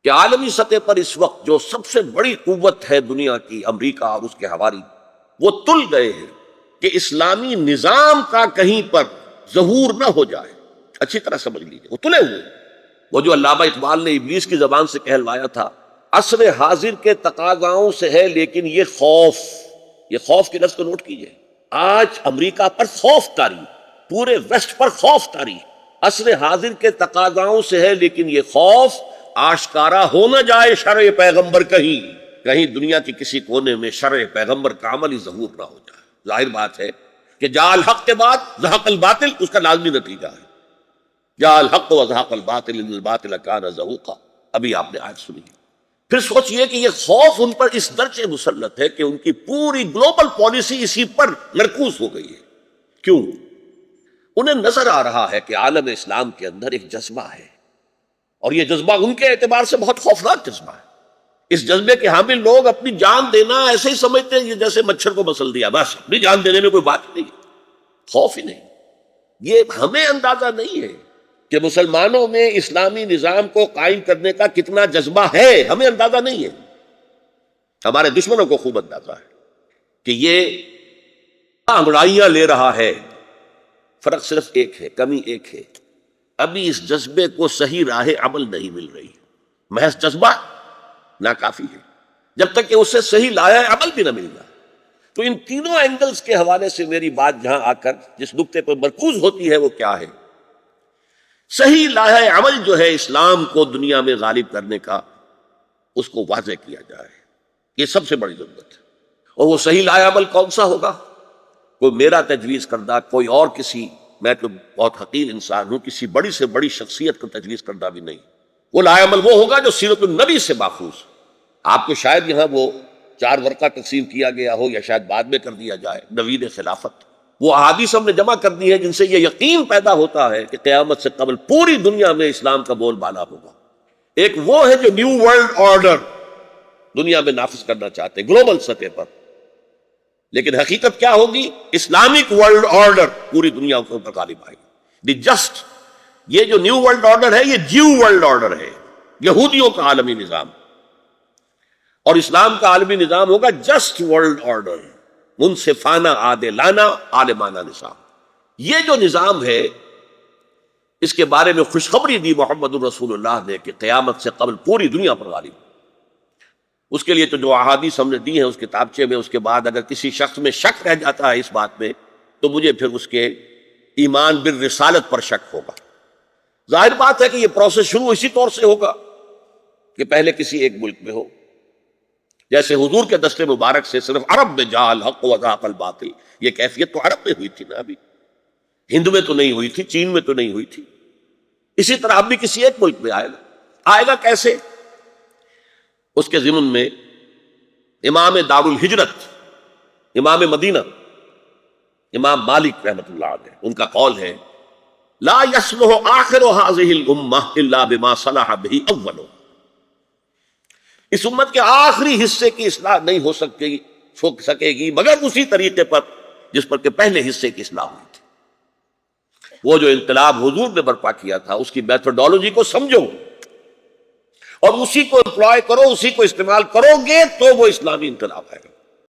کہ عالمی سطح پر اس وقت جو سب سے بڑی قوت ہے دنیا کی، امریکہ اور اس کے حواری، وہ تل گئے ہیں کہ اسلامی نظام کا کہیں پر ظہور نہ ہو جائے. اچھی طرح سمجھ لیجیے، وہ تلے ہوئے. وہ جو علامہ اقبال نے ابلیس کی زبان سے کہلوایا تھا، عصر حاضر کے تقاضاؤں سے ہے لیکن یہ خوف کے لفظ کو نوٹ کیجیے. آج امریکہ پر خوف طاری، پورے ویسٹ پر خوف طاری. عصر حاضر کے تقاضاؤں سے ہے لیکن یہ خوف آشکارا ہو نہ جائے شرع پیغمبر کہیں دنیا کی کسی کونے میں شرع پیغمبر کا عملی ظہور نہ ہو جائے. ظاہر بات ہے کہ جاء الحق کے بعد زہق الباطل اس کا لازمی نتیجہ ہے. جاء الحق و زہق الباطل ان الباطل کان زہوقا. ابھی آپ نے آیت سنی. پھر سوچئے کہ یہ خوف ان پر اس درجے مسلط ہے کہ ان کی پوری گلوبل پالیسی اسی پر مرکوز ہو گئی ہے. کیوں؟ انہیں نظر آ رہا ہے کہ عالم اسلام کے اندر ایک جذبہ ہے، اور یہ جذبہ ان کے اعتبار سے بہت خوفناک جذبہ ہے. اس جذبے کے حامل لوگ اپنی جان دینا ایسے ہی سمجھتے ہیں جیسے مچھر کو مسل دیا، بس اپنی جان دینے میں کوئی بات نہیں، خوف ہی نہیں. یہ ہمیں اندازہ نہیں ہے کہ مسلمانوں میں اسلامی نظام کو قائم کرنے کا کتنا جذبہ ہے. ہمیں اندازہ نہیں ہے، ہمارے دشمنوں کو خوب اندازہ ہے کہ یہ انگڑائیاں لے رہا ہے. فرق صرف ایک ہے، کمی ایک ہے، ابھی اس جذبے کو صحیح راہ عمل نہیں مل رہی. محض جذبہ ناکافی ہے جب تک کہ اس سے صحیح لائحہ عمل بھی نہ مل جائے. تو ان تینوں اینگلز کے حوالے سے میری بات جہاں آ کر جس نقطے پر مرکوز ہوتی ہے وہ کیا ہے؟ صحیح لائحہ عمل جو ہے اسلام کو دنیا میں غالب کرنے کا، اس کو واضح کیا جائے. یہ سب سے بڑی ضرورت ہے. اور وہ صحیح لائحہ عمل کون سا ہوگا؟ کوئی میرا تجویز کردہ، کوئی اور کسی، میں تو بہت حقیر انسان ہوں، کسی بڑی سے بڑی شخصیت کو تجویز کردہ بھی نہیں. وہ لائحہ عمل وہ ہوگا جو سیرت النبی سے ماخوذ. آپ کو شاید یہاں وہ 4 ورقہ تقسیم کیا گیا ہو یا شاید بعد میں کر دیا جائے، نوید خلافت. وہ احادیث ہم نے جمع کر دی ہے جن سے یہ یقین پیدا ہوتا ہے کہ قیامت سے قبل پوری دنیا میں اسلام کا بول بالا ہوگا. ایک وہ ہے جو نیو ورلڈ آرڈر دنیا میں نافذ کرنا چاہتے ہیں گلوبل سطح پر، لیکن حقیقت کیا ہوگی؟ اسلامک ورلڈ آرڈر پوری دنیا کے اوپر غالب آئے گی. جسٹ یہ جو نیو ورلڈ آرڈر ہے یہ جیو ورلڈ آرڈر ہے، یہودیوں کا عالمی نظام. اور اسلام کا عالمی نظام ہوگا جسٹ ورلڈ آرڈر، منصفانہ عادلانہ عالمانہ نظام. یہ جو نظام ہے اس کے بارے میں خوشخبری دی محمد الرسول اللہ نے کہ قیامت سے قبل پوری دنیا پر غالب. اس کے لیے تو جو احادیث ہم نے دی ہیں اس کتابچے میں، اس کے بعد اگر کسی شخص میں شک رہ جاتا ہے اس بات میں تو مجھے پھر اس کے ایمان بالرسالت پر شک ہوگا. ظاہر بات ہے کہ یہ پروسیس شروع اسی طور سے ہوگا کہ پہلے کسی ایک ملک میں ہو. جیسے حضور کے دست مبارک سے صرف عرب میں جاء الحق و زہق الباطل، یہ کیفیت تو عرب میں ہوئی تھی نا، ابھی ہند میں تو نہیں ہوئی تھی، چین میں تو نہیں ہوئی تھی. اسی طرح اب بھی کسی ایک ملک میں آئے گا. کیسے؟ اس کے ضمن میں امام دار الہجرت، امام مدینہ، امام مالک رحمۃ اللہ علیہ، ان کا قول ہے لا يصلح آخر هذه الامة الا بما صلح به اولها. اس امت کے آخری حصے کی اصلاح نہیں ہو سکے گی مگر اسی طریقے پر جس پر کہ پہلے حصے کی اصلاح ہوئی تھی. وہ جو انقلاب حضور نے برپا کیا تھا اس کی میتھڈالوجی کو سمجھو اور اسی کو امپلائے کرو، اسی کو استعمال کرو گے تو وہ اسلامی انقلاب ہے.